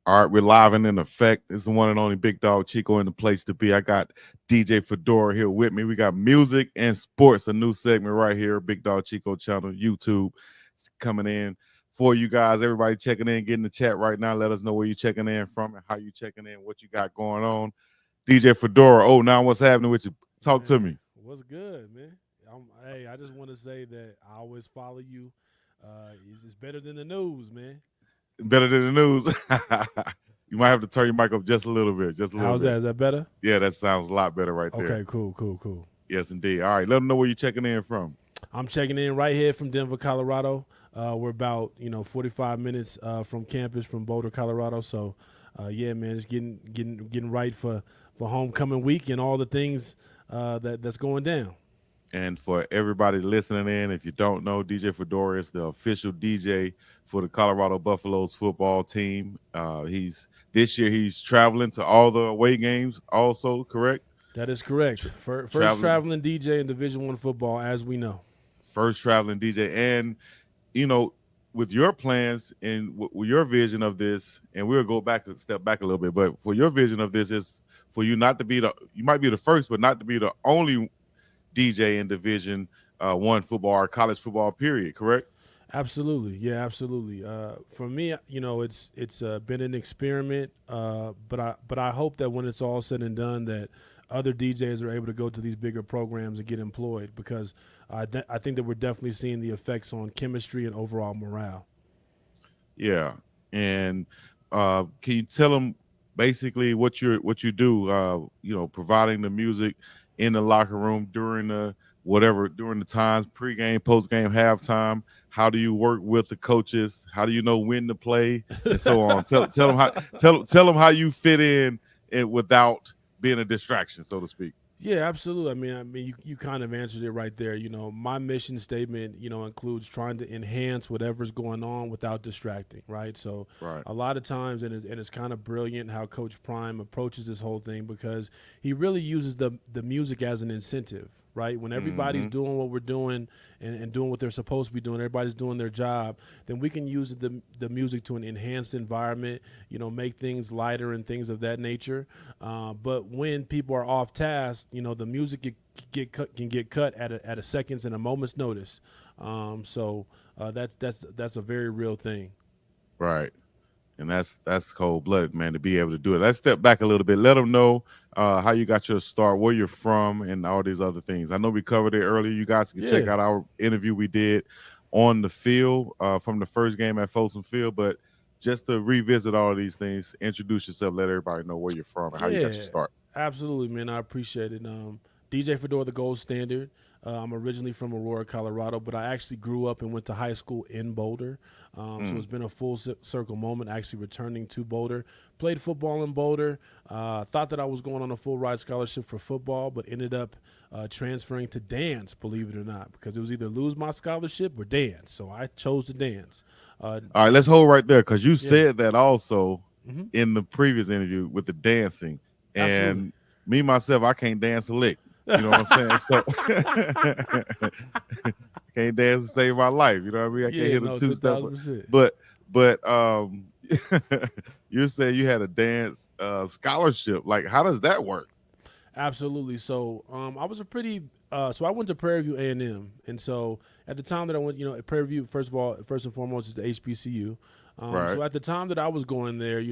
All right, we're live and in effect. It's the one and only Big Dog Chico in the place to be. I got DJ Fedora here with me. We got music and sports, a new segment right here, Big Dog Chico channel, YouTube. It's coming in for you guys. Everybody checking in, get in the chat right now. Let us know where you're checking in from and how you checking in, what you got going on. DJ Fedora, oh, now what's happening with you? Talk to Man, me. what's good, man? Hey, I just want to say that I always follow you. It's better than the news, man. Better than the news. You might have to turn your mic up just a little bit, just a little How's that? bit. Is that better? Yeah, that sounds a lot better right there. Okay, cool. Yes, indeed. All right, let them know where you're checking in from. I'm checking in right here from Denver, Colorado. We're about 45 minutes from campus from Boulder, Colorado. So, yeah, man, just getting right for homecoming week and all the things that's going down. And for everybody listening in, if you don't know, DJ Fedora is the official DJ for the Colorado Buffaloes football team. He's this year he's traveling to all the away games. Also, correct? That is correct. Tra- First traveling traveling DJ in Division One football, as we know. first traveling DJ, and you know, with your plans and with your vision of this, and we'll go back a step back a little bit. But for your vision of this is for you not to be you might be the first, but not to be the only DJ in Division One football or college football. Period. Correct. Absolutely, yeah, absolutely. For me, it's been an experiment, but I hope that when it's all said and done, that other DJs are able to go to these bigger programs and get employed because I think that we're definitely seeing the effects on chemistry and overall morale. Yeah, and can you tell them basically what you do? Providing the music in the locker room during the whatever during the times pregame, postgame, halftime. How do you work with the coaches? How do you know when to play and so on? Tell them how tell them how you fit in it without being a distraction, so to speak. Yeah, absolutely. I mean, you kind of answered it right there. My mission statement, includes trying to enhance whatever's going on without distracting, right? So, Right. a lot of times, and it's kind of brilliant how Coach Prime approaches this whole thing because he really uses the music as an incentive, right? When everybody's Hmm. doing what we're doing and doing what they're supposed to be doing, everybody's doing their job, then we can use the music to an enhanced environment, make things lighter and things of that nature. But when people are off task, the music can get cut at a second's and a moment's notice. So that's a very real thing. Right. And that's cold blooded, man, to be able to do it. Let's step back a little bit. Let them know how you got your start, where you're from, and all these other things. I know we covered it earlier. You guys can check Yeah. out our interview we did on the field from the first game at Folsom Field. But just to revisit all of these things, introduce yourself, let everybody know where you're from and how you got your Yeah, start. absolutely, man. I appreciate it. DJ Fedor, the gold standard. I'm originally from Aurora, Colorado, but I actually grew up and went to high school in Boulder. So Mm. it's been a full circle moment actually returning to Boulder. Played football in Boulder. Thought that I was going on a full ride scholarship for football, but ended up transferring to dance, believe it or not, because it was either lose my scholarship or dance. So I chose to dance. Uh, All right, let's hold right there because you yeah. said that also Hmm. in the previous interview with the dancing. Absolutely. And me, myself, I can't dance a lick. You know what I'm saying? So can't dance to save my life. You know what I mean? I can't Yeah, hit a no, two step. 1000%. But you said you had a dance scholarship. Like, how does that work? Absolutely. So I was a pretty so I went to Prairie View A&M, and so at the time that I went, at Prairie View, first of all, first and foremost is the HBCU. Right. So at the time that I was going there,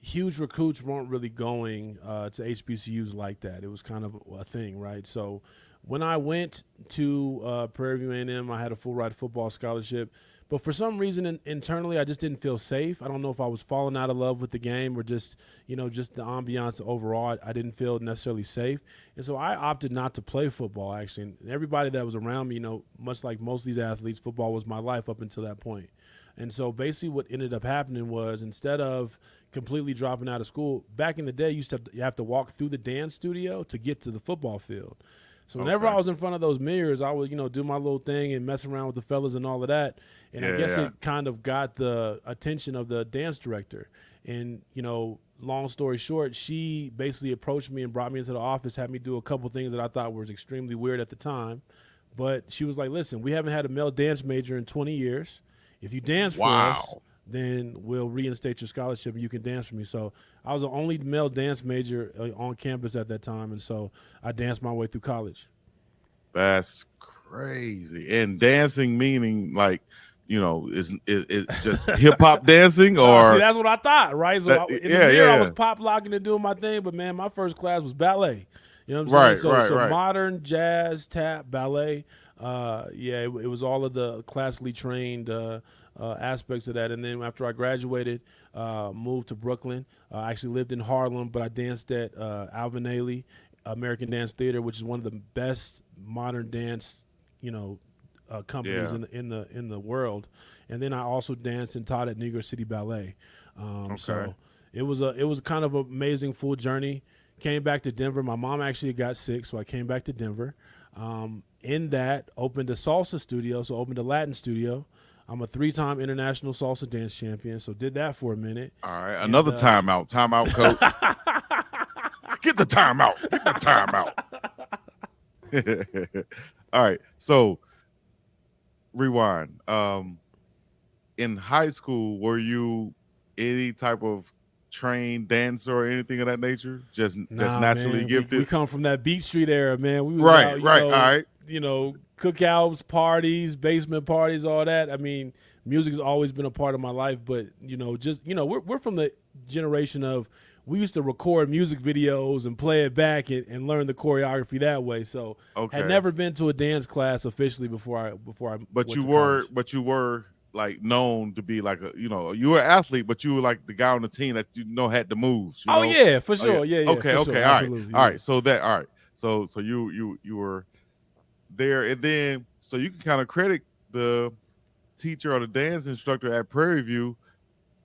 huge recruits weren't really going to HBCUs like that. It was kind of a thing, right? So when I went to Prairie View A&M, I had a full ride football scholarship. But for some reason internally, I just didn't feel safe. I don't know if I was falling out of love with the game or just the ambiance overall. I didn't feel necessarily safe. And so I opted not to play football, actually. And everybody that was around me, much like most of these athletes, football was my life up until that point. And so basically what ended up happening was instead of completely dropping out of school, back in the day, you have to walk through the dance studio to get to the football field. So whenever I Okay. was in front of those mirrors, I would, do my little thing and mess around with the fellas and all of that. And I Yeah. guess Yeah. it kind of got the attention of the dance director. And, long story short, she basically approached me and brought me into the office, had me do a couple things that I thought was extremely weird at the time. But she was like, listen, we haven't had a male dance major in 20 years. If you dance for us, Wow. then we'll reinstate your scholarship and you can dance for me. So I was the only male dance major on campus at that time, and so I danced my way through college. That's crazy. And dancing meaning like, is just hip hop dancing No, see, or that's what I thought, right? So that? in the Yeah, mirror, I was yeah. pop locking and doing my thing, but man, my first class was ballet. You know what I'm saying? Right, So right, so right. modern, jazz, tap, ballet. Yeah, it was all of the classically trained aspects of that. And then after I graduated, moved to Brooklyn. I actually lived in Harlem, but I danced at Alvin Ailey American Dance Theater, which is one of the best modern dance, companies Yeah. in the world. And then I also danced and taught at New York City Ballet. Okay. So it was kind of an amazing full journey. Came back to Denver. My mom actually got sick, so I came back to Denver. In that, opened a salsa studio, so opened a Latin studio. I'm a 3-time international salsa dance champion, so did that for a minute. All right. And Another timeout. Timeout, coach. Get the timeout. Get the timeout. All right. So rewind. In high school, were you any type of trained dancer or anything of that nature? Just Nah, naturally man, we gifted? come from that Beat Street era, man. We was Right, out, right. All right. cookouts, parties, basement parties, all that. I mean, music's always been a part of my life, but we're from the generation of we used to record music videos and play it back and learn the choreography that way. So had Okay. never been to a dance class officially before I But went you to were college. like known to be like you were an athlete, but you were like the guy on the team that had the moves, Oh yeah, for Oh yeah. sure. Yeah, yeah, Okay, for sure. okay, Absolutely. all Yeah. right. So you were there, and then so you can kind of credit the teacher or the dance instructor at Prairie View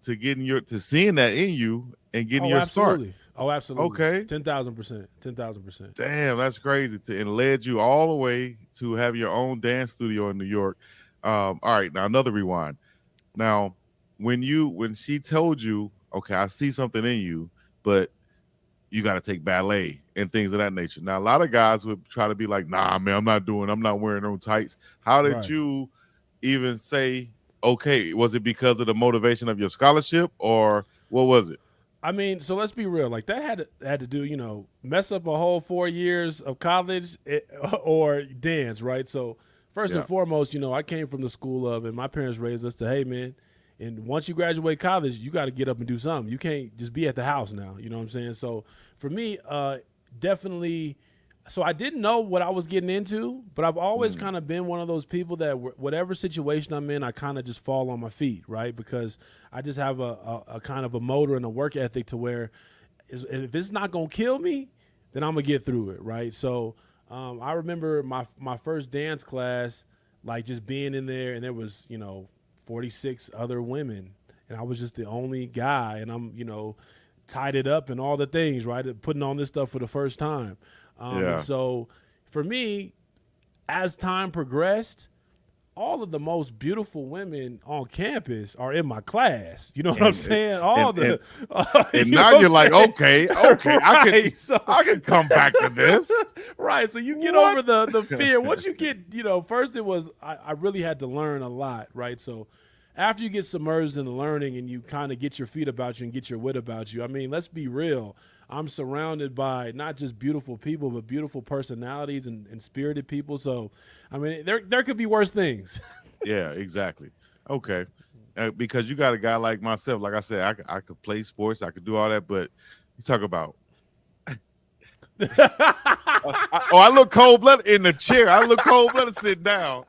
to seeing that in you and getting Oh, your start. absolutely. Oh, absolutely. Okay. 10,000%. 10,000%. Damn, that's crazy. And led you all the way to have your own dance studio in New York. All right, now another rewind. Now, when she told you, okay, I see something in you, but you got to take ballet and things of that nature. Now, a lot of guys would try to be like, nah, man, I'm not wearing no tights. How did Right. you even say, okay, was it because of the motivation of your scholarship or what was it? I mean, so let's be real. Like that had to do, mess up a whole 4 years of college or dance, right? So first and Yeah. foremost, I came from the school of, and my parents raised us to, hey man, and once you graduate college, you got to get up and do something. You can't just be at the house now. You know what I'm saying? So for me, definitely. So I didn't know what I was getting into, but I've always Mm, kind of been one of those people that whatever situation I'm in, I kind of just fall on my feet, right? Because I just have a kind of a motor and a work ethic to where if it's not gonna kill me, then I'm gonna get through it, right? So I remember my first dance class, like just being in there, and there was 46 other women, and I was just the only guy, and I'm tied it up and all the things, right? Putting on this stuff for the first time. And yeah. so for me, as time progressed, all of the most beautiful women on campus are in my class. You know what I'm And saying? and All and, the and you know now what you're I'm like, saying? okay, Right. So I can come back to this. right. So you get What? over the fear. Once you get, first it was I really had to learn a lot, right? So after you get submerged in the learning and you kind of get your feet about you and get your wit about you, I mean, let's be real. I'm surrounded by not just beautiful people, but beautiful personalities and spirited people. So, I mean, there could be worse things. Yeah, exactly. Okay. Because you got a guy like myself, like I said, I could play sports, I could do all that, but you talk about I look cold blooded in the chair. I look cold blooded sitting down,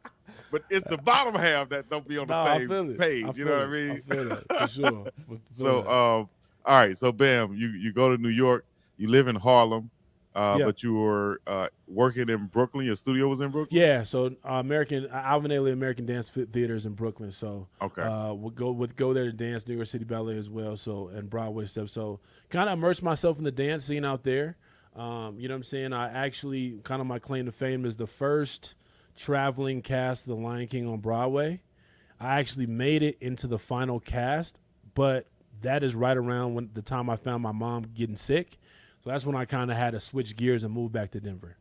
but it's the bottom half that don't be on the No, I same feel it. I page. You know what feel I it. I mean? feel that for sure. Feel So, that. all right. So, bam, you go to New York. You live in Harlem, Yeah. but you were working in Brooklyn. Your studio was in Brooklyn. Yeah, so Alvin Ailey American Dance Theaters in Brooklyn. So Okay. would go there to dance New York City Ballet as well. So and Broadway stuff. So kind of immersed myself in the dance scene out there. You know what I'm saying? I actually kind of my claim to fame is the first traveling cast of The Lion King on Broadway. I actually made it into the final cast, but that is right around when the time I found my mom getting sick. So that's when I kind of had to switch gears and move back to Denver.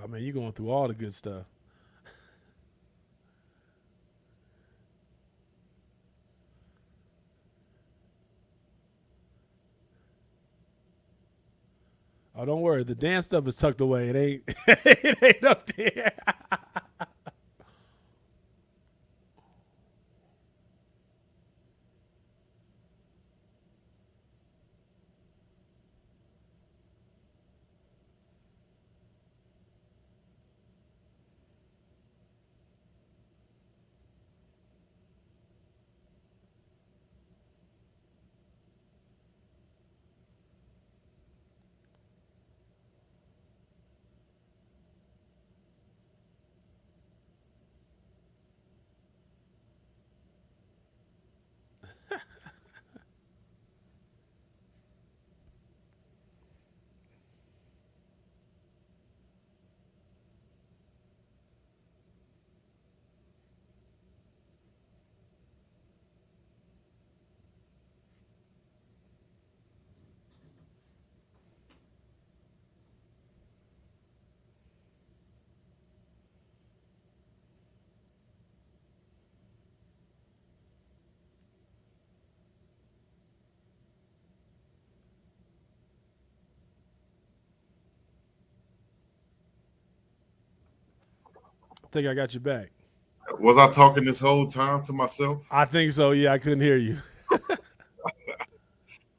Oh man, you're going through all the good stuff. Oh, don't worry. The dance stuff is tucked away. It ain't. It ain't up there. I think I got you back. Was I talking this whole time to myself? I think so. Yeah, I couldn't hear you.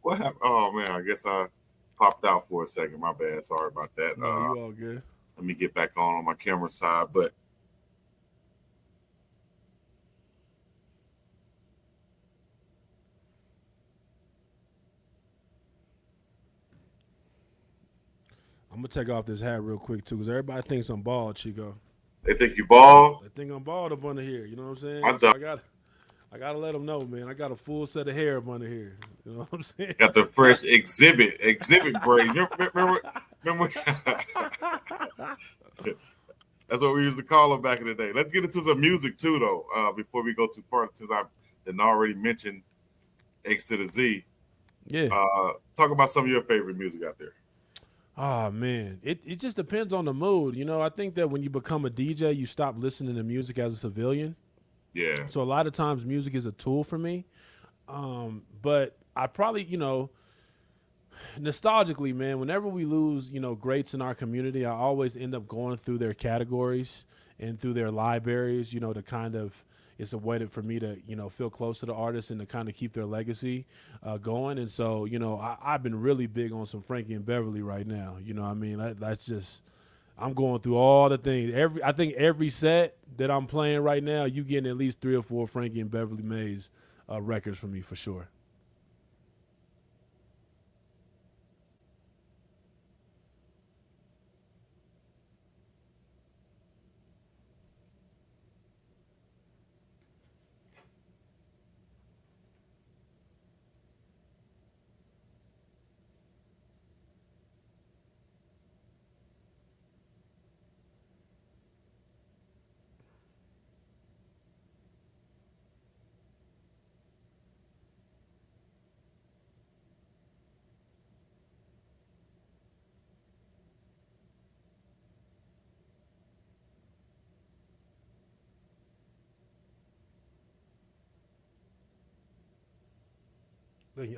What happened? Oh man, I guess I popped out for a second. My bad. Sorry about that. No, you all good. Let me get back on my camera side. But I'm gonna take off this hat real quick too, because everybody thinks I'm bald, Chico. they think you bald. They think I'm bald up under here. You know what I'm I saying? So done I gotta let them know, man. I got a full set of hair up under here. You know what I'm saying? got the fresh exhibit braid. Remember That's what we used to call them back in the day. Let's get into some music too, though. Before we go too far, since I didn't already mention X to the Z. Yeah. Talk about some of your favorite music out there. Oh man, it just depends on the mood. You know, I think that when you become a DJ, you stop listening to music as a civilian. Yeah, So a lot of times, music is a tool for me. But I probably, nostalgically, man, whenever we lose, greats in our community, I always end up going through their categories and through their libraries, to kind of, it's a way for me to, feel close to the artists and to kind of keep their legacy going. And so, I've been really big on some Frankie and Beverly right now. You know what I mean? That's just, I'm going through all the things. I think every set that I'm playing right now, you getting at least 3 or 4 Frankie and Beverly Mays records from me for sure.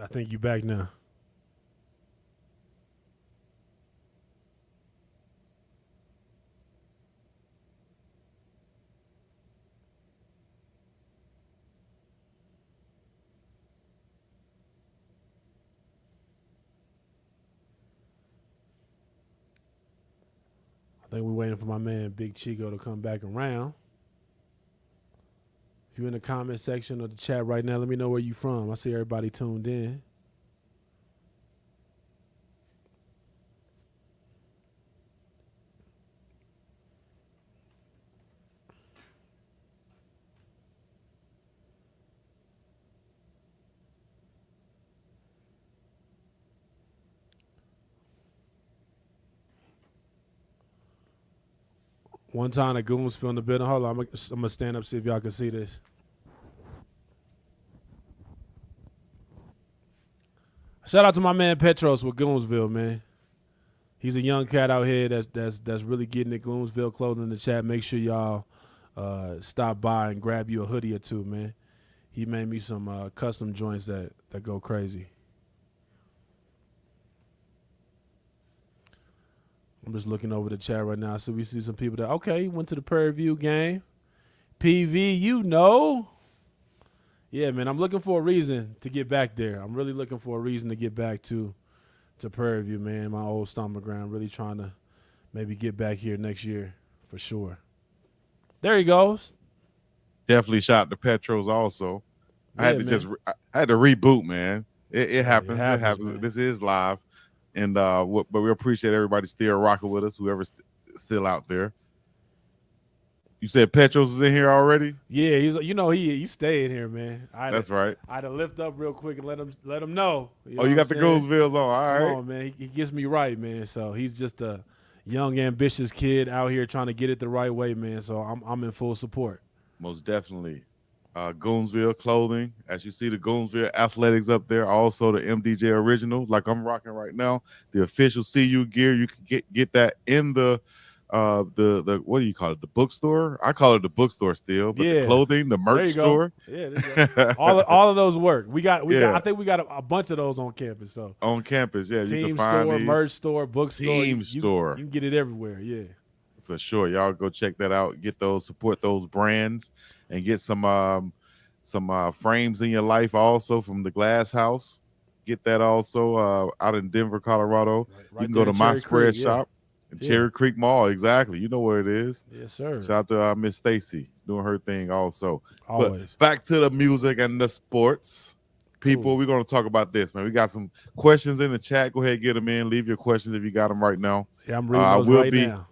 I think you back now. I think we're waiting for my man Big Chico to come back around. If you're in the comment section or the chat right now, let me know where you from. I see everybody tuned in. One time the goons feel in the building. Hold on, I'm gonna stand up see if y'all can see this. Shout out to my man Petros with Goonsville, man. He's a young cat out here that's really getting it. Gloomsville clothing in the chat. Make sure y'all stop by and grab you a hoodie or two, man. He made me some custom joints that go crazy. I'm just looking over the chat right now. So we see some people that, okay, went to the Prairie View game. PV, you know. Yeah, man, I'm looking for a reason to get back there. I'm really looking for a reason to get back to Prairie View, man, my old stomping ground. Really trying to maybe get back here next year for sure. There he goes. Definitely shout to Petros also. Yeah, I had to man. I had to reboot, man. It It happens. It happens, happens. man. This is live, and but we appreciate everybody still rocking with us. Whoever's still out there. You said Petros is in here already. Yeah, he staying here, man. That's right. I had to lift up real quick and let him know. Oh, you got the Goosvilles on. All Come right. on, man. He gets me right, man. So he's just a young, ambitious kid out here trying to get it the right way, man. So I'm in full support. Most definitely. Goonsville clothing. As you see the Goonsville athletics up there. Also the MDJ original, like I'm rocking right now. The official CU gear. You can get that in the what do you call it? The bookstore? I call it the bookstore still, but the clothing, the merch store. Yeah, all of those work. We got I think we got a bunch of those on campus. So on campus, yeah. Team you can find store, these. merch store, bookstore. Team store. You can get it everywhere, yeah. For sure. Y'all go check that out. Get those, support those brands, and get some frames in your life also from the Glass House. Get that also out in Denver, Colorado. Right you can go to My Spread Shop in Cherry Creek Mall. Exactly. You know where it is. Yes, sir. Shout out to Miss Stacy doing her thing also. Always. But back to the music and the sports. People, We're going to talk about this, man. We got some questions in the chat. Go ahead, get them in. Leave your questions if you got them right now. Yeah, I'm reading those now.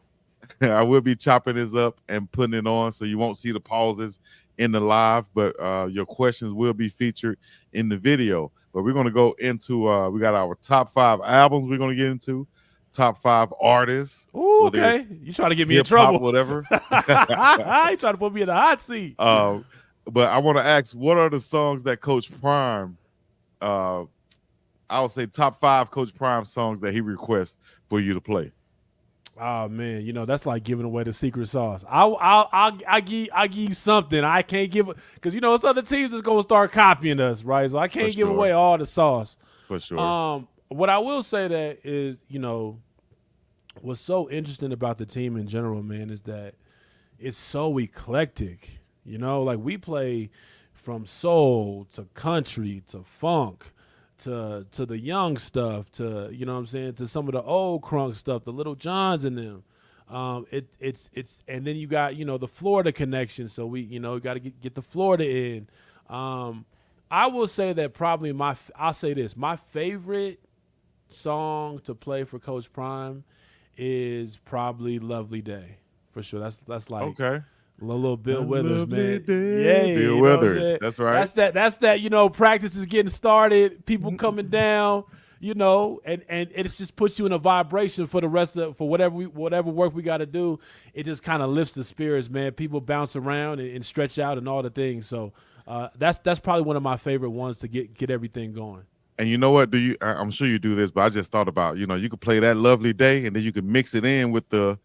I will be chopping this up and putting it on, so you won't see the pauses in the live, but your questions will be featured in the video. But we're going to go into, we got our top 5 albums we're going to get into, top 5 artists. Ooh, okay. You trying to get me in trouble. Whatever. You trying to put me in the hot seat. But I want to ask, what are the songs that Coach Prime, I would say top 5 Coach Prime songs that he requests for you to play? Oh man, that's like giving away the secret sauce. I'll give you something. I can't give it because it's other teams that's gonna start copying us, right? So I can't give away all the sauce. For sure. What I will say that is, what's so interesting about the team in general, man, is that it's so eclectic. Like we play from soul to country to funk. To the young stuff, to to some of the old crunk stuff, the Little Johns in them. It's and then you got the Florida connection. So we got to get the Florida in. I will say that probably I'll say this, my favorite song to play for Coach Prime is probably "Lovely Day" for sure. That's like okay. A little Bill Withers, man. Yeah, Bill Withers. That's right. That's that. Practice is getting started. People coming down. And it just puts you in a vibration for the rest of whatever work we got to do. It just kind of lifts the spirits, man. People bounce around and stretch out and all the things. So that's probably one of my favorite ones to get everything going. And you know what? I'm sure you do this, but I just thought about you could play that "Lovely Day" and then you could mix it in with the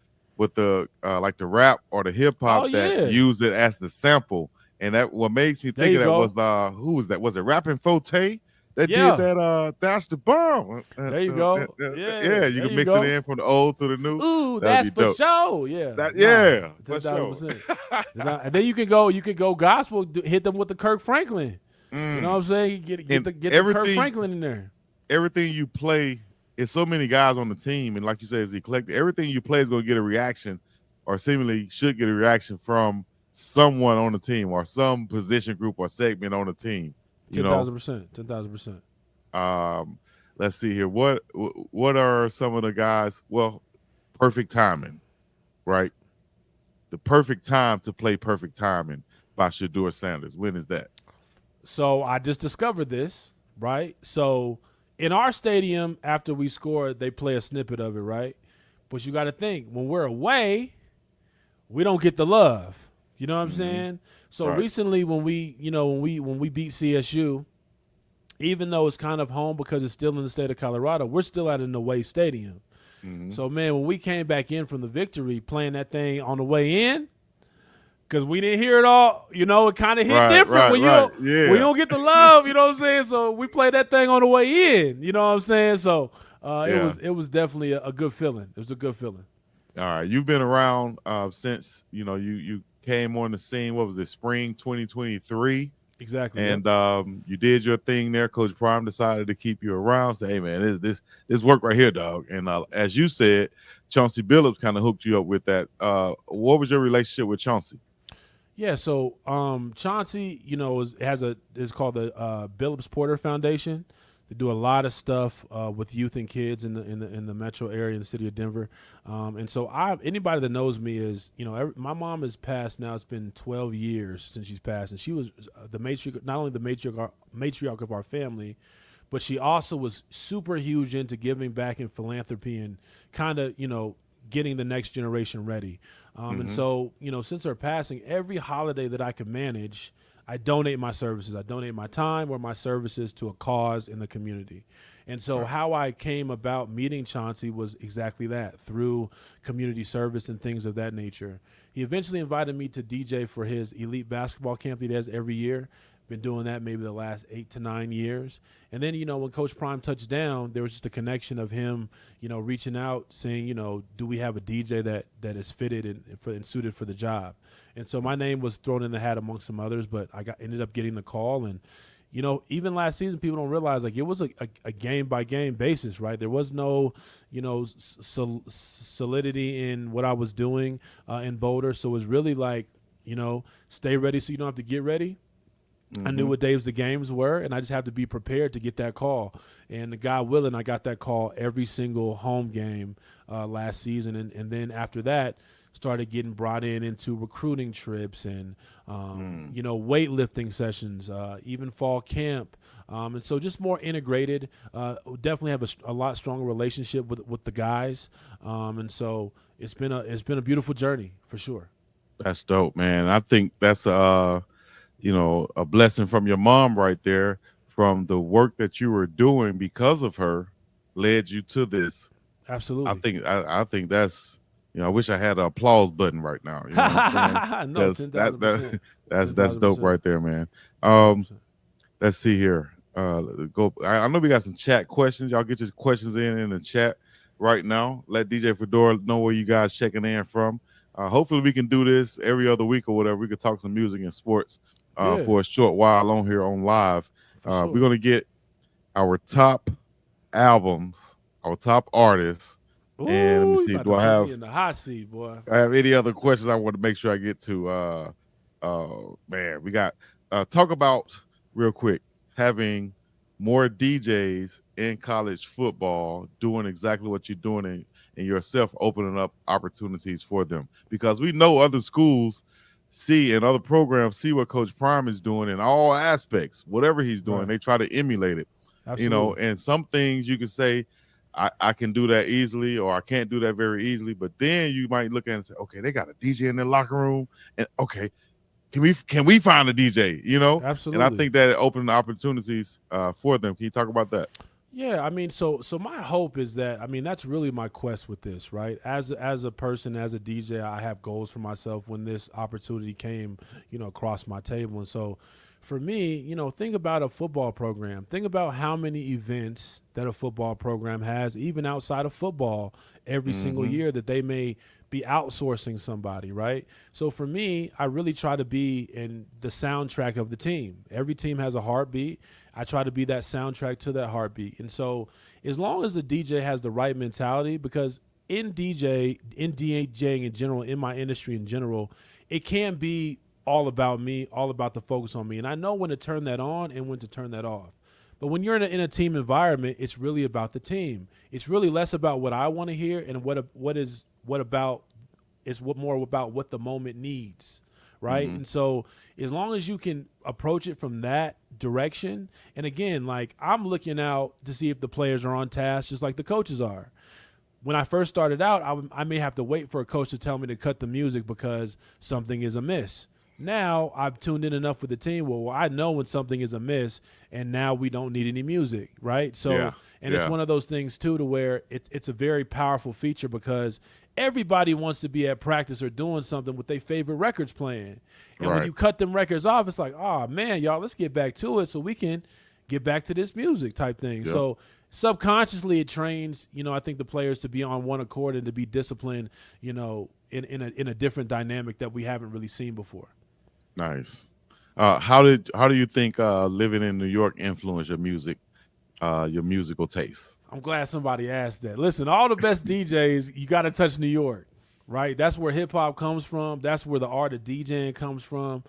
like the rap or the hip hop that use it as the sample, and that what makes me think of that was who was that? Was it Rappin' Forte that did that? That's the bomb. There you go. You can mix it in from the old to the new. Ooh, that's for sure. Yeah, for sure. And then you can go gospel. Hit them with the Kirk Franklin. You know what I'm saying? Get the Kirk Franklin in there. Everything you play. It's so many guys on the team, and like you said, it's eclectic. Everything you play is going to get a reaction, or seemingly should get a reaction from someone on the team, or some position group or segment on the team. 10,000%. 10,000%. Let's see here. What are some of the guys? Well, Perfect Timing, right? The perfect time to play Perfect Timing by Shedeur Sanders. When is that? So I just discovered this, right? So in our stadium, after we score, they play a snippet of it, right? But you got to think, when we're away, we don't get the love. You know what I'm saying? So recently, when we beat CSU, even though it's kind of home because it's still in the state of Colorado, we're still at an away stadium. So man, when we came back in from the victory, playing that thing on the way in, because we didn't hear it all. You know, it kind of hit Right, different right, right. when you Yeah, don't get the love. You know what I'm saying? So we played that thing on the way in. You know what I'm saying? So yeah. it was definitely a good feeling. It was a good feeling. All right, you've been around since you came on the scene. What was it, spring 2023? Exactly. Yep. And you did your thing there. Coach Prime decided to keep you around. Say, hey man, this work right here, dog. And as you said, Chauncey Billups kind of hooked you up with that. What was your relationship with Chauncey? Yeah, so Chauncey, you know, is called the Billups Porter Foundation. They do a lot of stuff with youth and kids in the metro area in the city of Denver. And so anybody that knows me is, you know, my mom has passed now. It's been 12 years since she's passed, and she was the matriarch, not only the matriarch of our family, but she also was super huge into giving back in philanthropy and kind of, you know, getting the next generation ready. And Mm-hmm. so, you know, since her passing, every holiday that I could manage, I donate my services. I donate my time or my services to a cause in the community. And so Right. how I came about meeting Chauncey was exactly that, through community service and things of that nature. He eventually invited me to DJ for his elite basketball camp that he does every year. Been doing that maybe the last 8 to 9 years. And then, you know, when Coach Prime touched down, there was just a connection of him, you know, reaching out, saying, you know, do we have a DJ that is fitted and suited for the job? And so my name was thrown in the hat amongst some others, but ended up getting the call. And, you know, even last season, people don't realize, like, it was a game by game basis, right? There was no, you know, solidity in what I was doing in Boulder. So it was really like, you know, stay ready so you don't have to get ready. I knew Mm-hmm. what days the games were, and I just have to be prepared to get that call. And God willing, I got that call every single home game last season. And then after that, started getting brought into recruiting trips and, Mm. you know, weightlifting sessions, even fall camp. And so just more integrated, definitely have a lot stronger relationship with the guys. And so it's been a beautiful journey for sure. That's dope, man. I think that's a blessing from your mom right there, from the work that you were doing because of her led you to this. Absolutely. I think that's, I wish I had an applause button right now. You know what I'm saying? No, Because ten thousand percent, ten that's thousand dope percent, right there, man. 10,000%. Let's see here. Go. I know we got some chat questions. Y'all get your questions in the chat right now. Let DJ Fedora know where you guys checking in from. Hopefully we can do this every other week or whatever. We could talk some music and sports Yeah, for a short while on here on live. for We're sure. gonna get our top albums, our top artists, and let me Ooh, you see. about Do to I put me have in the hot seat, boy. any other questions I want to make sure I get to? Man, we got talk about real quick having more DJs in college football doing exactly what you're doing and yourself opening up opportunities for them, because we know other schools see and other programs see what Coach Prime is doing in all aspects. Whatever he's doing, Right. they try to emulate it. Absolutely. And some things you can say I can do that easily, or I can't do that very easily. But then you might look at it and say, okay, they got a DJ in their locker room, and okay, can we find a DJ? And I Absolutely. think that it opened opportunities for them. Can you talk about that? Yeah, I mean, so my hope is that, I mean, that's really my quest with this, right? As a person, as a DJ, I have goals for myself when this opportunity came, you know, across my table. And so for me, you know, think about a football program. Think about how many events that a football program has, even outside of football, every single Mm-hmm. year that they may be outsourcing somebody, right? So for me, I really try to be in the soundtrack of the team. Every team has a heartbeat. I try to be that soundtrack to that heartbeat. And so as long as the DJ has the right mentality, because in DJing in general, in my industry in general, it can be all about me, all about the focus on me. And I know when to turn that on and when to turn that off. But when you're in a team environment, it's really about the team. It's really less about what I want to hear and what more about what the moment needs, right? Mm-hmm. And so as long as you can approach it from that direction, and again, like, I'm looking out to see if the players are on task, just like the coaches are. When I first started out, I may have to wait for a coach to tell me to cut the music because something is amiss. Now I've tuned in enough with the team. Well, I know when something is amiss, and now we don't need any music, right? Yeah. So, and it's Yeah. one of those things too, to where it's a very powerful feature because everybody wants to be at practice or doing something with their favorite records playing, and when Right. you cut them records off, it's like, oh man, y'all, let's get back to it so we can get back to this music type thing. Yep. So subconsciously, it trains, I think the players to be on one accord and to be disciplined, in a different dynamic that we haven't really seen before. Nice. How do you think living in New York influenced your musical taste? I'm glad somebody asked that. Listen, all the best DJs, you got to touch New York, right? That's where hip hop comes from. That's where the art of DJing comes from.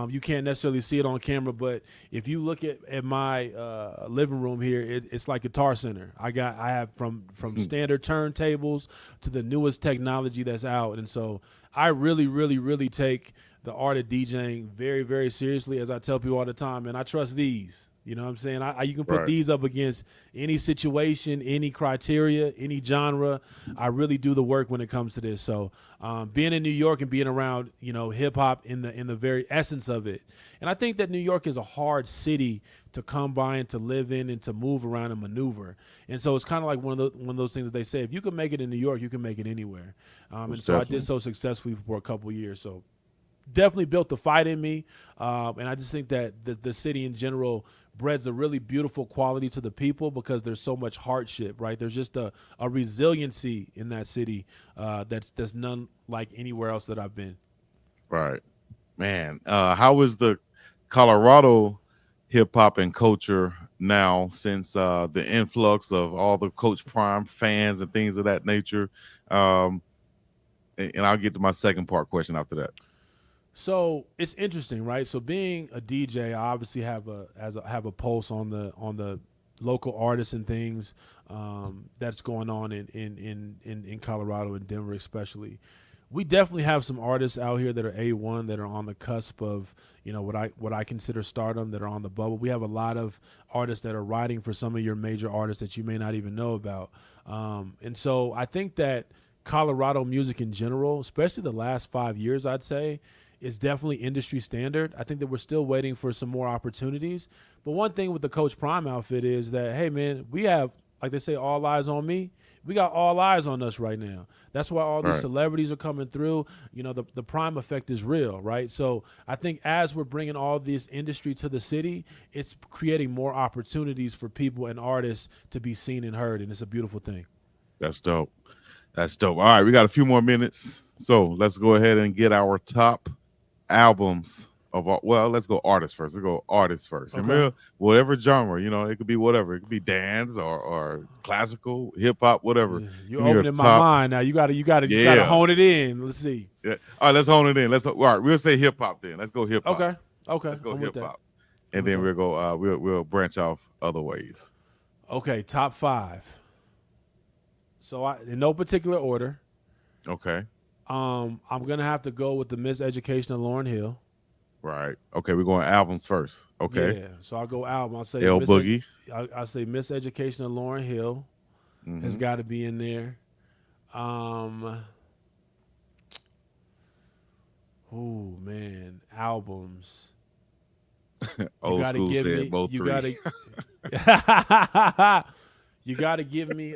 You can't necessarily see it on camera, but if you look at my living room here, it's like Guitar Center. I have from standard turntables to the newest technology that's out, and so I really, really, really take the art of DJing very, very seriously. As I tell people all the time, and I trust these. You know what I'm saying? You can put Right. these up against any situation, any criteria, any genre. I really do the work when it comes to this. So being in New York and being around, hip hop in the very essence of it. And I think that New York is a hard city to come by and to live in and to move around and maneuver. And so it's kind of like one of those things that they say, if you can make it in New York, you can make it anywhere. And so I did so successfully for a couple of years. So definitely built the fight in me. And I just think that the city in general breeds a really beautiful quality to the people because there's so much hardship, right? There's just a resiliency in that city that's none like anywhere else that I've been. Right. Man, how is the Colorado hip hop and culture now since the influx of all the Coach Prime fans and things of that nature? And I'll get to my second part question after that. So it's interesting, right? So being a DJ, I obviously have a pulse on the local artists and things that's going on in Colorado and Denver especially. We definitely have some artists out here that are A1 that are on the cusp of what I consider stardom, that are on the bubble. We have a lot of artists that are writing for some of your major artists that you may not even know about, and so I think that Colorado music in general, especially the last 5 years, I'd say, is definitely industry standard. I think that we're still waiting for some more opportunities. But one thing with the Coach Prime outfit is that, hey, man, we have, like they say, all eyes on me. We got all eyes on us right now. That's why all these Right. celebrities are coming through. The Prime effect is real, right? So I think as we're bringing all this industry to the city, it's creating more opportunities for people and artists to be seen and heard, and it's a beautiful thing. That's dope. That's dope. All right, we got a few more minutes. So let's go ahead and get our top albums of all. Well, let's go artists first. Let's go artists first. And Okay. whatever genre, it could be whatever. It could be dance or classical, hip hop, whatever. Yeah, you're Give me your opening my top. mind now. You gotta Yeah. hone it in. Let's see. Yeah. All right, let's hone it in. All right, we'll say hip hop then. Let's go hip hop. Okay. Okay. Let's go I'm with hip that. hop. I'm And with then that. we'll go we'll branch off other ways. Okay, top 5. So in no particular order. Okay. I'm gonna have to go with the Miseducation of Lauryn Hill. Right. Okay, we're going albums first. Okay. Yeah. So I'll go album. I'll say L Boogie. I'll say Miseducation of Lauryn Hill has Mhm. got to be in there. Oh man, albums. You Old gotta school give said me. both You three. gotta. You gotta give me.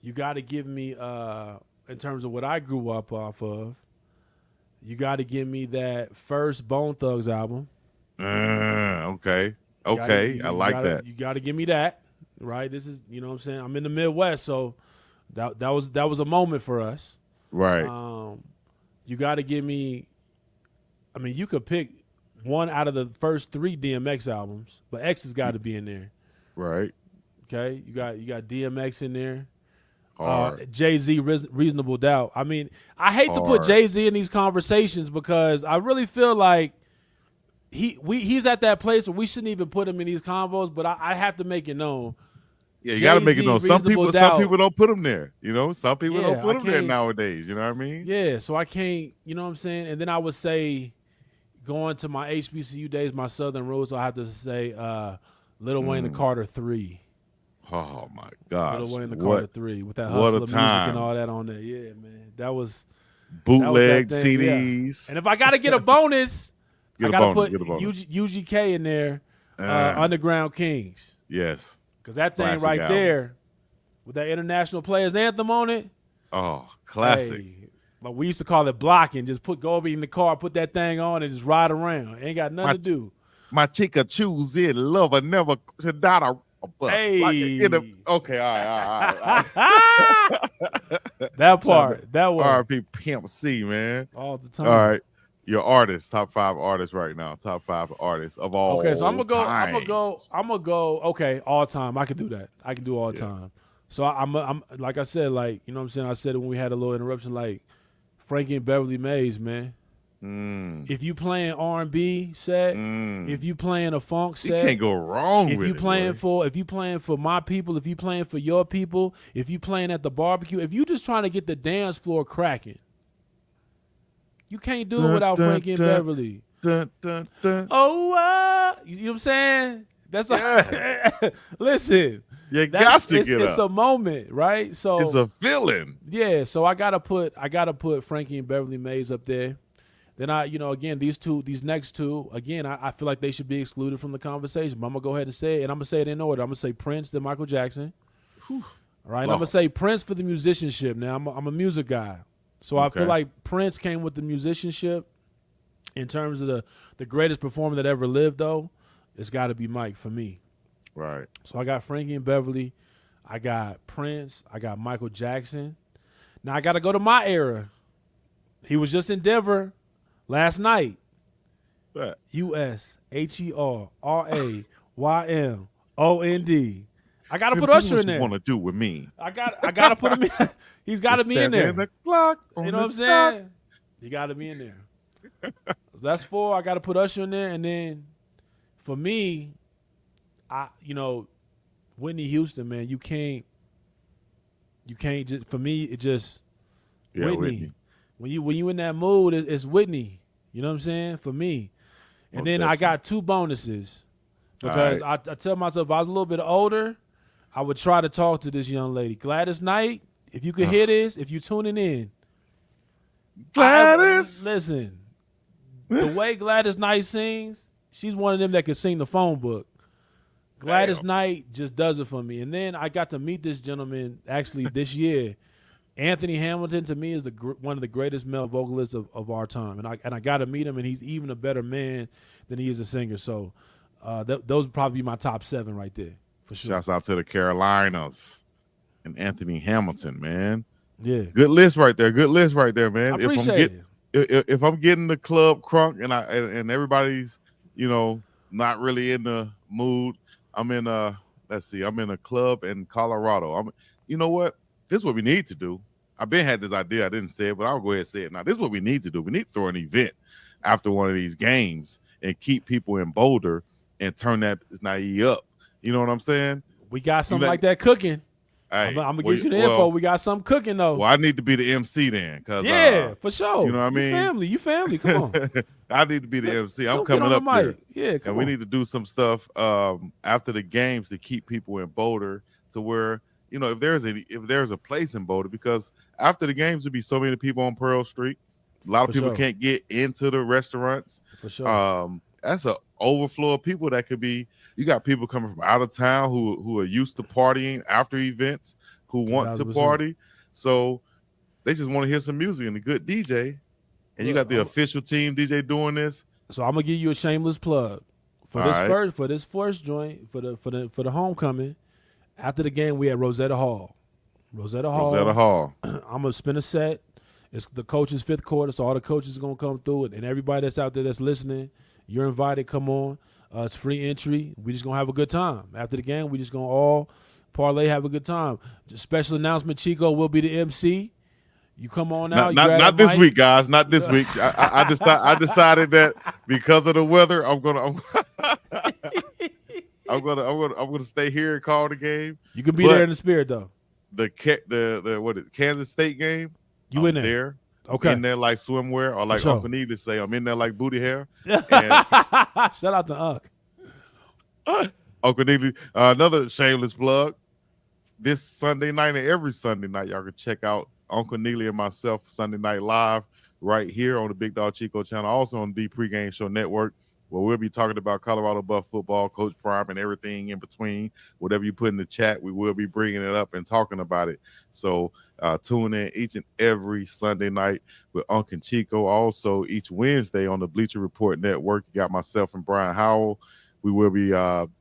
You gotta give me. In terms of what I grew up off of, you gotta give me that first Bone Thugs album. Okay. You gotta- Okay. you- I you like gotta- that. You gotta give me that. Right. This is. You know what I'm saying. I'm in the Midwest, so that was a moment for us. Right. You got to give me. I mean, you could pick one out of the first 3 DMX albums, but X has got to be in there. Right. Okay, you got DMX in there. Hard. Jay-Z, Reasonable Doubt. I mean, I hate to put Hard. Jay-Z in these conversations because I really feel like he's at that place where we shouldn't even put him in these combos. But I have to make it known. Yeah, you got to make it Jay-Z, known. Some Reasonable people Doubt. don't put them there. Some people Yeah, don't put I them there can't- nowadays. You know what I mean? Yeah, so I can't, you know what I'm saying? And then I would say, going to my HBCU days, my Southern roots, I have to say Lil Wayne the Carter 3. Oh my gosh! Lil Wayne the What Carter 3 with that what a hustler music time. and all that on there. Yeah, man. That was That was that bootleg thing, yeah. CDs. And if I got to get a bonus, I Get a got to bonus. put Get a bonus. UGK in there, Uh, Underground Kings. yes. Because that thing Classic right album. there, with that International Players Anthem on it, Oh, classic. hey, but we used to call it blocking. Just go over in the car, put that thing on, and just ride around. Ain't got nothing My to do. my chica choose it, lover never to not a like in a, Hey. okay, all right. That Shout out part. That one. R.I.P. Pimp C, man. All the time. All right. Your artists, top 5 artists right now. Top 5 artists of all Okay, so I'm time. gonna go. Okay, all time. I can do that. I can do all time. So I'm like I said, like, you know what I'm saying. I said it when we had a little interruption, like Frankie and Beverly Mays, man. If you playing R&B set, if you playing a funk set, you can't go wrong if with you it. playing Boy. if you playing for my people, if you playing for your people, if you playing at the barbecue, if you just trying to get the dance floor cracking, you can't do it without Frankie and Beverly. Dun, dun, dun. Oh, you know what I'm saying? That's listen. You got to get it's up. a moment, right? So It's a feeling. yeah. So I gotta put Frankie and Beverly Mays up there. Then again, these next two, again, I feel like they should be excluded from the conversation. But I'm gonna go ahead and say it, and I'm gonna say it in order. I'm gonna say Prince, then Michael Jackson. All right, I'm gonna say Prince for the musicianship. Now I'm a music guy, so I feel like Prince came with the musicianship. In terms of the greatest performer that ever lived, though, it's got to be Mike for me. Right. So I got Frankie and Beverly, I got Prince, I got Michael Jackson. Now I got to go to my era. He was just in Denver last night. What? USHERRAYMOND. I got to put Usher in there. What you want to do with me? I got to put him in. He's got to be in there. The clock You know what I'm saying? He got to be in there. So that's 4. I got to put Usher in there, and then for me, Whitney Houston, man, you can't just, for me, it just Whitney. When you in that mood, it's Whitney. You know what I'm saying? For me. And Most then definitely. I got 2 bonuses because I tell myself if I was a little bit older, I would try to talk to this young lady. Gladys Knight, if you could hear this, if you tuning in. Gladys. Listen, the way Gladys Knight sings, she's one of them that can sing the phone book. Gladys Knight just does it for me. And then I got to meet this gentleman actually this year. Anthony Hamilton, to me, is one of the greatest male vocalists of our time. And I got to meet him, and he's even a better man than he is a singer. So those would probably be my top 7 right there, for sure. Shouts out to the Carolinas and Anthony Hamilton, man. Yeah. Good list right there. Good list right there, man. I appreciate it. If I'm getting the club crunk and everybody's, not really in the mood, I'm in I'm in a club in Colorado. You know what? This is what we need to do. I've been had this idea. I didn't say it, but I'll go ahead and say it now. This is what we need to do. We need to throw an event after one of these games and keep people in Boulder and turn that naive up. You know what I'm saying? We got something like that cooking. Hey, I'm going to get you the info. We got something cooking, though. Well, I need to be the MC then. Yeah, for sure. You know what I mean? You family. Come on. I need to be the MC. I'm Don't coming get up on the there. mic. Yeah, come and on. we need to do some stuff after the games to keep people in Boulder to where, if there's a place in Boulder, because after the games, there'll be so many people on Pearl Street. A lot of people can't get into the restaurants. For sure. That's an overflow of people that could be. You got people coming from out of town who are used to partying after events, who want to 1,000%. party. So they just want to hear some music and a good DJ. And you got the official team DJ doing this. So I'm gonna give you a shameless plug for this first joint for the homecoming. After the game, we at Rosetta Hall. Rosetta Hall. I'm gonna spin a set. It's the coach's 5th quarter, so all the coaches are gonna come through it, and everybody that's out there that's listening, you're invited. Come on, it's free entry. We just gonna have a good time. After the game, we just gonna all parlay, have a good time. Just special announcement: Chico will be the MC. You come on out. Not this week, guys. Not this week. I decided that because of the weather, I'm gonna stay here and call the game. You can be there in the spirit, though. The Kansas State game? You in there? There. Okay. In there like swimwear, or like sure. Uncle Needless say, I'm in there like booty hair. Shout out to Unc. Uncle Needless. Another shameless plug. This Sunday night and every Sunday night, y'all can check out Uncle Neely and myself Sunday Night Live right here on the Big Dog Chico channel, also on the Pregame Show Network, where we'll be talking about Colorado Buff football, Coach Prime, and everything in between. Whatever you put in the chat, we will be bringing it up and talking about it. So tune in each and every Sunday night with Uncle Chico. Also, each Wednesday on the Bleacher Report Network, you got myself and Brian Howell. We will be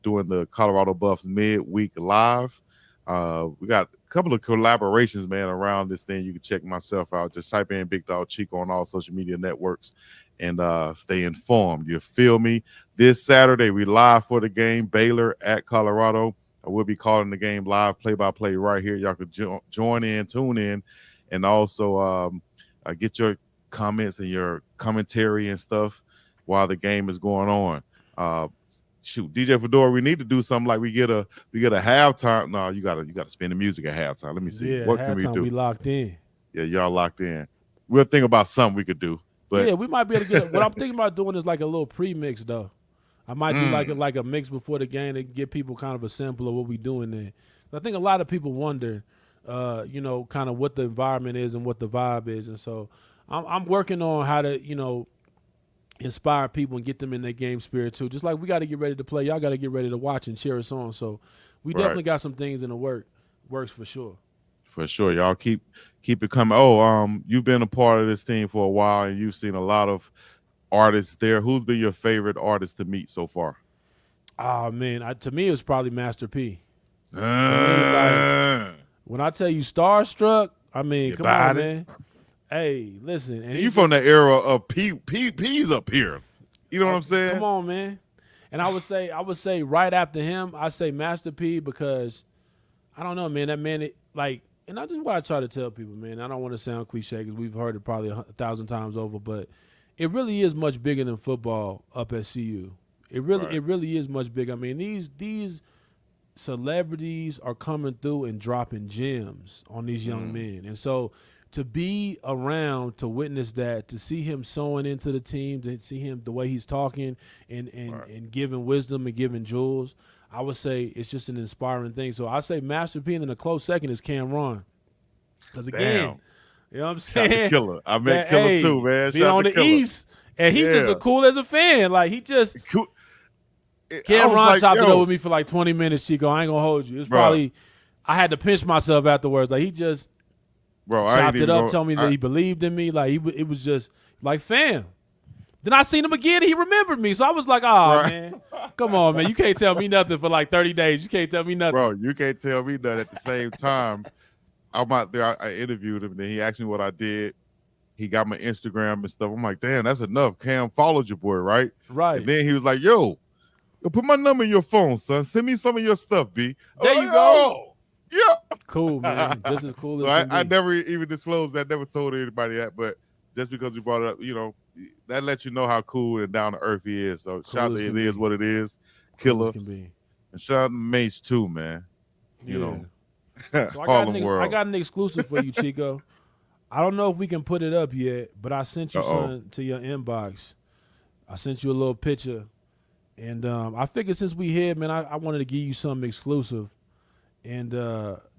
doing the Colorado Buffs midweek live. We got a couple of collaborations, man, around this thing. You can check myself out. Just type in Big Dog Chico on all social media networks and stay informed. You feel me? This Saturday, we live for the game, Baylor at Colorado. I will be calling the game live, play-by-play right here. Y'all could join in, tune in, and also get your comments and your commentary and stuff while the game is going on. Shoot, DJ Fedora, we need to do something like we get a halftime. No, you gotta spin the music at halftime. Let me see. Yeah, What can we do? We locked in. Yeah, y'all locked in. We'll think about something we could do. But yeah, we might be able to get. What I'm thinking about doing is like a little pre-mix though. I might do like a mix before the game to give people kind of a sample of what we doing there. I think a lot of people wonder, kind of what the environment is and what the vibe is, and so I'm working on how to, inspire people and get them in their game spirit too. Just like we got to get ready to play, y'all got to get ready to watch and cheer us on. So we definitely got some things in the works for sure. For sure, y'all keep it coming. Oh, you've been a part of this team for a while, and you've seen a lot of artists there. Who's been your favorite artist to meet so far? Oh man, to me it was probably Master P. When I tell you starstruck, I mean, come on, man. Hey, listen. And you from the era of P's up here. You know what I'm saying? Come on, man. And I would say right after him, I say Master P because I don't know, man. That man, and I just what I try to tell people, man. I don't want to sound cliche because we've heard it probably 1,000 times over, but it really is much bigger than football up at CU. It really is much bigger. I mean, these celebrities are coming through and dropping gems on these young men, and so to be around to witness that, to see him sewing into the team, to see him the way he's talking and giving wisdom and giving jewels, I would say it's just an inspiring thing. So I say Master P, and then a close second is Cameron. Because again, you know what I'm saying? Killer. I met Killer too, man. Be on the East, and he's just as cool as a fan. Like he just Cameron chopped it up with me for like 20 minutes, Chico. I ain't gonna hold you. It's probably I had to pinch myself afterwards. Like he just chopped it up, told me that he believed in me. Like it was just like fam. Then I seen him again. He remembered me, so I was like, "Oh man, come on, man! You can't tell me nothing for like 30 days. You can't tell me nothing, bro. You can't tell me nothing." At the same time, I'm out there. I interviewed him, and then he asked me what I did. He got my Instagram and stuff. I'm like, "Damn, that's enough." Cam followed your boy, right? Right. And then he was like, "Yo, put my number in your phone, son. Send me some of your stuff, B." There you go. Yeah. Cool, man. Just as cool so as I never even disclosed that. Never told anybody that, but just because you brought it up, that lets you know how cool and down to earth he is. So shout out to it is what it is, Killer, and shout out to Mace too, man. So I got an exclusive for you, Chico. I don't know if we can put it up yet, but I sent you something to your inbox. I sent you a little picture, and I figured since we here, man, I wanted to give you something exclusive, and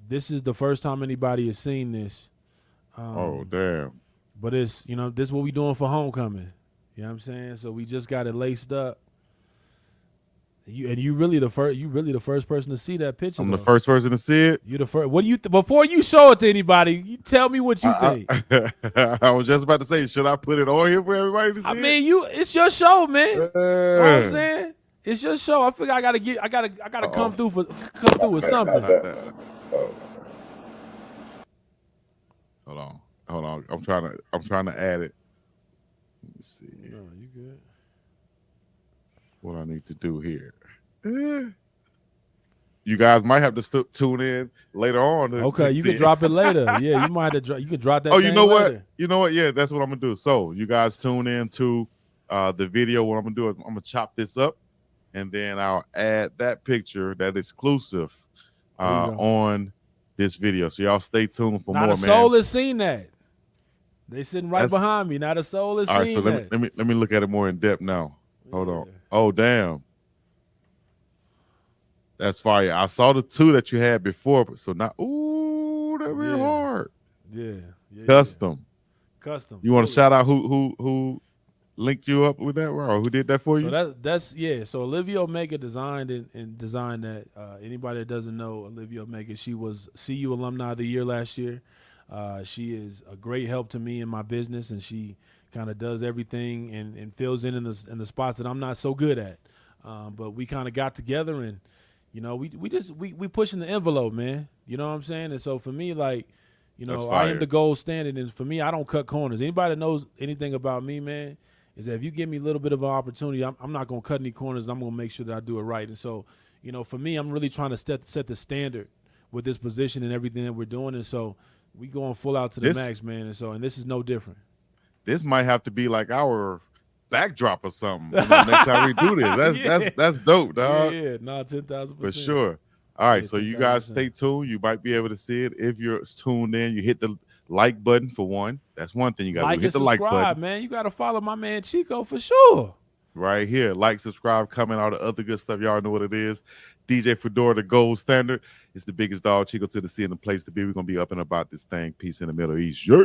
this is the first time anybody has seen this. Damn. But it's, this is what we doing for homecoming. You know what I'm saying? So we just got it laced up. You really the first person to see that picture. I'm the first person to see it. You the first. What do you before you show it to anybody? You tell me what you think. I was just about to say, should I put it on here for everybody to see? I mean, it's your show, man. You know what I'm saying? It's your show. I figure I gotta come through with something. Hold on. I'm trying to add it. Let me see. No, you good. What I need to do here. You guys might have to tune in later on. Okay, you can drop it later. Yeah, you might have you can drop that. Oh, you know what? Later. You know what? Yeah, that's what I'm gonna do. So you guys tune in to the video. What I'm gonna do is I'm gonna chop this up, and then I'll add that picture, that exclusive, on this video. So y'all stay tuned for more, man. Not a soul has seen that. They sitting behind me. Not a soul has seen that. All right, so let me look at it more in depth now. Hold on. Oh, damn. That's fire. I saw the two that you had before, so now, ooh, they're real hard. Yeah. Yeah. Custom. Custom, You want to fully. shout out who linked you up with that, or who did that for So you? that's yeah. So Olivia Omega designed and designed that. Anybody that doesn't know Olivia Omega, she was CU Alumni of the Year last year. She is a great help to me in my business, and she kind of does everything and fills in the spots that I'm not so good at. But we kind of got together and we pushing the envelope, man. You know what I'm saying? And so for me, like, That's I am fire. the gold standard, and for me, I don't cut corners. Anybody that knows anything about me, man, is that if you give me a little bit of an opportunity, I'm not going to cut any corners, and I'm going to make sure that I do it right. And so, for me, I'm really trying to set the standard with this position and everything that we're doing. And so we going full out to the This max, man. And this is no different. this might have to be like our backdrop or something. Next time we do this, that's Yeah. that's that's dope, Yeah, dog. yeah. Nah, For 10,000%. sure. All right, Yeah, so you guys stay 10,000%. tuned. You might be able to see it if you're tuned in. You hit the like button for one. That's one thing you got to do. Like Hit and the like subscribe, button man. You got to follow my man Chico for sure. right here. Like, subscribe, comment, all the other good stuff. Y'all know what it is. DJ Fedora, the gold standard. It's the biggest dog, Chico to the sea, and the place to be. We're gonna be up and about this thing. Peace in the Middle East. Yeah.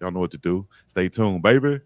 Y'all know what to do. Stay tuned, baby.